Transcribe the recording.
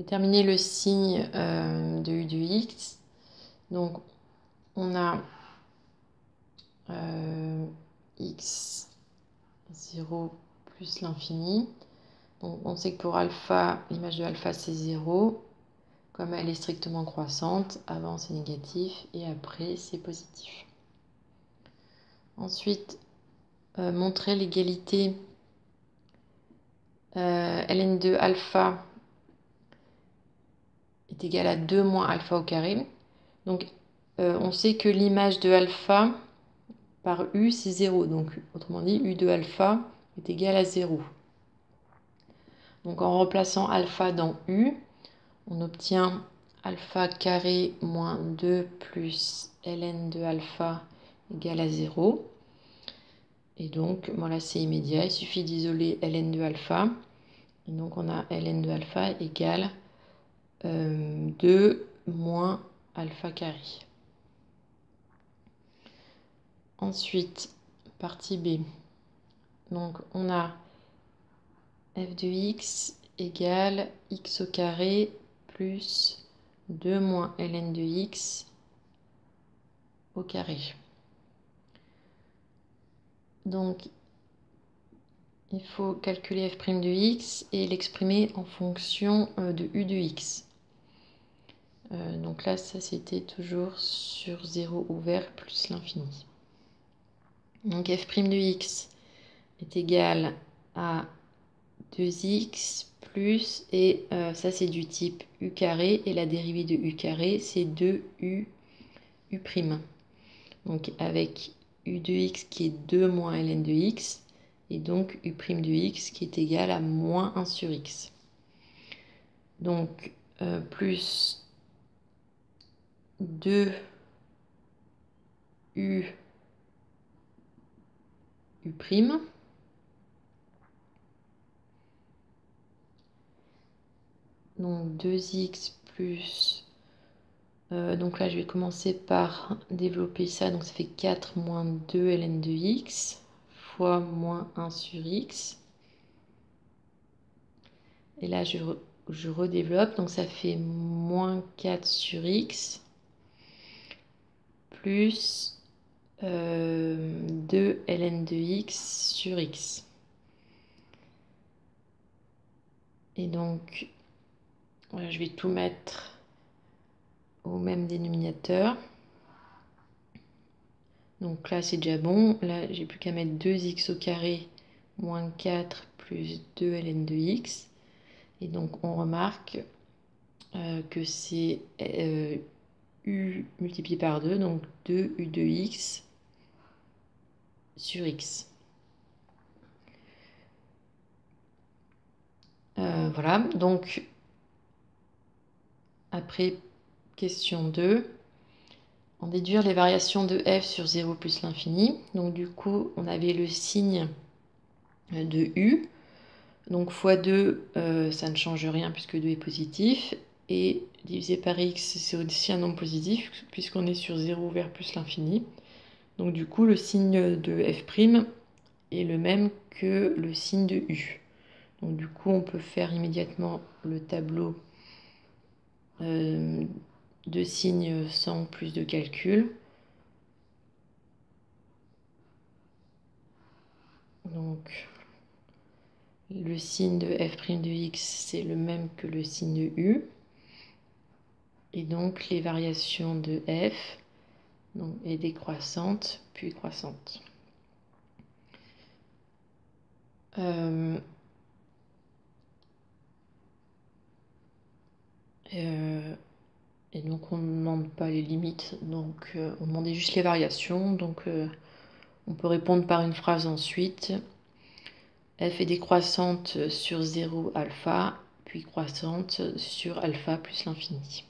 déterminer le signe de u de x. Donc, on a x0 plus l'infini. Donc, on sait que pour alpha, l'image de alpha, c'est 0. Comme elle est strictement croissante, avant c'est négatif et après c'est positif. Ensuite, montrer l'égalité ln de alpha est égal à 2 moins alpha au carré. Donc, on sait que l'image de alpha par u, c'est 0. Donc, autrement dit, u de alpha est égal à 0. Donc, en remplaçant alpha dans u, on obtient alpha carré moins 2 plus ln de alpha égale à 0. Et donc, voilà, c'est immédiat. Il suffit d'isoler ln de alpha. Et donc, on a ln de alpha égale 2 moins alpha carré. Ensuite, partie B. Donc, on a f de x égale x au carré plus 2 moins ln de x au carré. Donc, il faut calculer f' de x et l'exprimer en fonction de u de x. Donc là, ça c'était toujours sur 0 ouvert plus l'infini. Donc f' de x est égal à 2x plus, et ça c'est du type u carré, et la dérivée de u carré c'est 2u u'. Donc avec u de x qui est 2 moins ln de x, et donc u' de x qui est égal à moins 1 sur x. Donc plus 2 u u'. Donc 2x plus... donc là, je vais commencer par développer ça. Donc ça fait 4 moins 2 ln de x fois moins 1 sur x. Et là, je redéveloppe. Donc ça fait moins 4 sur x plus 2 ln de x sur x. Et donc, voilà, je vais tout mettre au même dénominateur. Donc là, c'est déjà bon. Là, j'ai plus qu'à mettre 2x au carré moins 4 plus 2 ln de x. Et donc, on remarque que c'est u multiplié par 2, donc 2u de x sur x. Voilà, donc après question 2, en déduire les variations de f sur 0 plus l'infini. Donc du coup, on avait le signe de u. Donc fois 2, ça ne change rien puisque 2 est positif. Et divisé par x, c'est aussi un nombre positif puisqu'on est sur 0 vers plus l'infini. Donc du coup, le signe de f' est le même que le signe de u. Donc du coup, on peut faire immédiatement le tableau de signes sans plus de calcul. Donc le signe de f' de x, c'est le même que le signe de u. Et donc les variations de f donc, est décroissante puis croissante. Et donc on ne demande pas les limites, donc on demandait juste les variations. Donc on peut répondre par une phrase ensuite. F est décroissante sur 0 alpha, puis croissante sur alpha plus l'infini.